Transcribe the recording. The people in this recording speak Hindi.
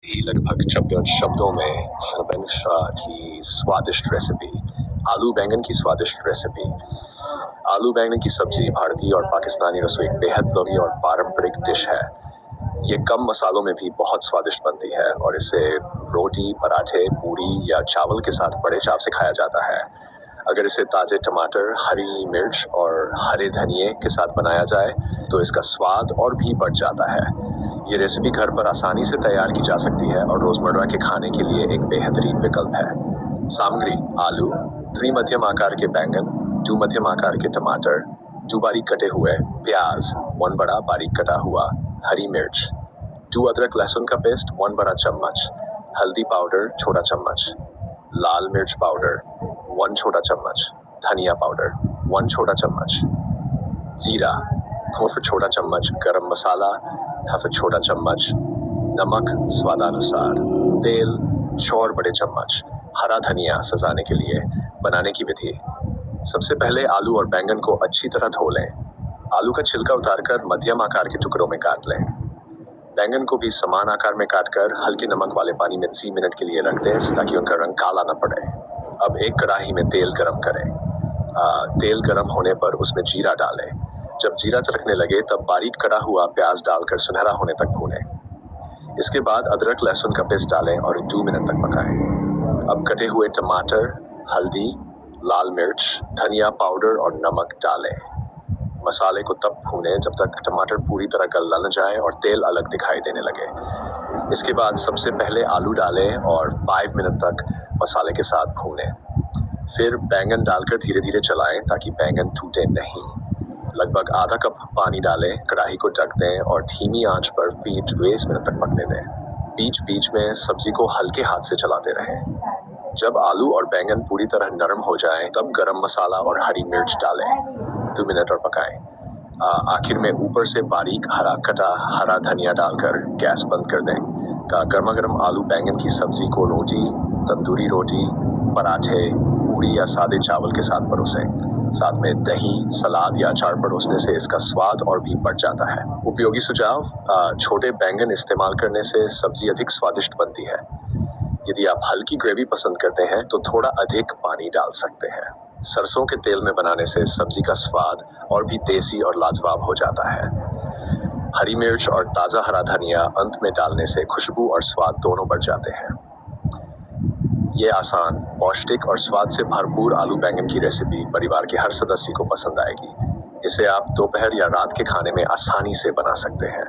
ही लगभग 56 शब्दों में शबनम शाह की स्वादिष्ट रेसिपी। आलू बैंगन की स्वादिष्ट रेसिपी। आलू बैंगन की सब्जी भारतीय और पाकिस्तानी रसोई एक बेहद लोकप्रिय और पारंपरिक डिश है। ये कम मसालों में भी बहुत स्वादिष्ट बनती है और इसे रोटी, पराठे, पूरी या चावल के साथ बड़े चाव से खाया जाता है। अगर इसे ताजे टमाटर, हरी मिर्च और हरे धनिये के साथ बनाया जाए तो इसका स्वाद और भी बढ़ जाता है। ये रेसिपी घर पर आसानी से तैयार की जा सकती है और रोजमर्रा के खाने के लिए एक बेहतरीन विकल्प है। सामग्री: आलू, 3 मध्यम आकार के बैंगन, 2 मध्यम आकार के टमाटर, 2 बारीक कटे हुए प्याज, 1 बड़ा बारीक कटा हुआ हरी मिर्च, 2 अदरक लहसुन का पेस्ट, 1 बड़ा चम्मच, हल्दी पाउडर छोटा चम्मच, लाल मिर्च पाउडर 1 छोटा चम्मच, धनिया पाउडर 1 छोटा चम्मच, जीरा 1 छोटा चम्मच, गरम मसाला 1 छोटा चम्मच, नमक स्वादानुसार, तेल 4 बड़े चम्मच, हरा धनिया सजाने के लिए। बनाने की विधि: सबसे पहले आलू और बैंगन को अच्छी तरह धो लें। आलू का छिलका उतारकर मध्यम आकार के टुकड़ों में काट लें। बैंगन को भी समान आकार में काटकर हल्के नमक वाले पानी में 30 मिनट के लिए रख दें ताकि उनका रंग काला न पड़े। अब एक कढ़ाई में तेल गरम करें। तेल गरम होने पर उसमें जीरा डालें। जब जीरा चटकने लगे तब बारीक कटा हुआ प्याज डालकर सुनहरा होने तक भूनें। इसके बाद अदरक लहसुन का पेस्ट डालें और 2 मिनट तक पकाएं। अब कटे हुए टमाटर, हल्दी, लाल मिर्च, धनिया पाउडर और नमक डालें। मसाले को तब भूनें जब तक टमाटर पूरी तरह गल न जाए और तेल अलग दिखाई देने लगे। इसके बाद सबसे पहले आलू डालें और 5 मिनट तक मसाले के साथ भूनें। फिर बैंगन डालकर धीरे धीरे चलाएं ताकि बैंगन टूटे नहीं। लगभग आधा कप पानी डालें, कढ़ाई को ढक दें और धीमी आंच पर 20 मिनट तक पकने दें। बीच बीच में सब्जी को हल्के हाथ से चलाते रहें। जब आलू और बैंगन पूरी तरह नरम हो जाएं, तब गरम मसाला और हरी मिर्च डालें। 2 मिनट और पकाएं। आखिर में ऊपर से बारीक हरा धनिया डालकर गैस बंद कर दें। गर्मा गर्म आलू बैंगन की सब्जी को रोटी, तंदूरी रोटी, पराठे, पूरी या सादे चावल के साथ परोसें। साथ में दही, सलाद या अचार परोसने से इसका स्वाद और भी बढ़ जाता है। उपयोगी सुझाव: छोटे बैंगन इस्तेमाल करने से सब्जी अधिक स्वादिष्ट बनती है। यदि आप हल्की ग्रेवी पसंद करते हैं तो थोड़ा अधिक पानी डाल सकते हैं। सरसों के तेल में बनाने से सब्जी का स्वाद और भी देसी और लाजवाब हो जाता है। हरी मिर्च और ताज़ा हरा धनिया अंत में डालने से खुशबू और स्वाद दोनों बढ़ जाते हैं। ये आसान, पौष्टिक और स्वाद से भरपूर आलू बैंगन की रेसिपी परिवार के हर सदस्य को पसंद आएगी। इसे आप दोपहर या रात के खाने में आसानी से बना सकते हैं।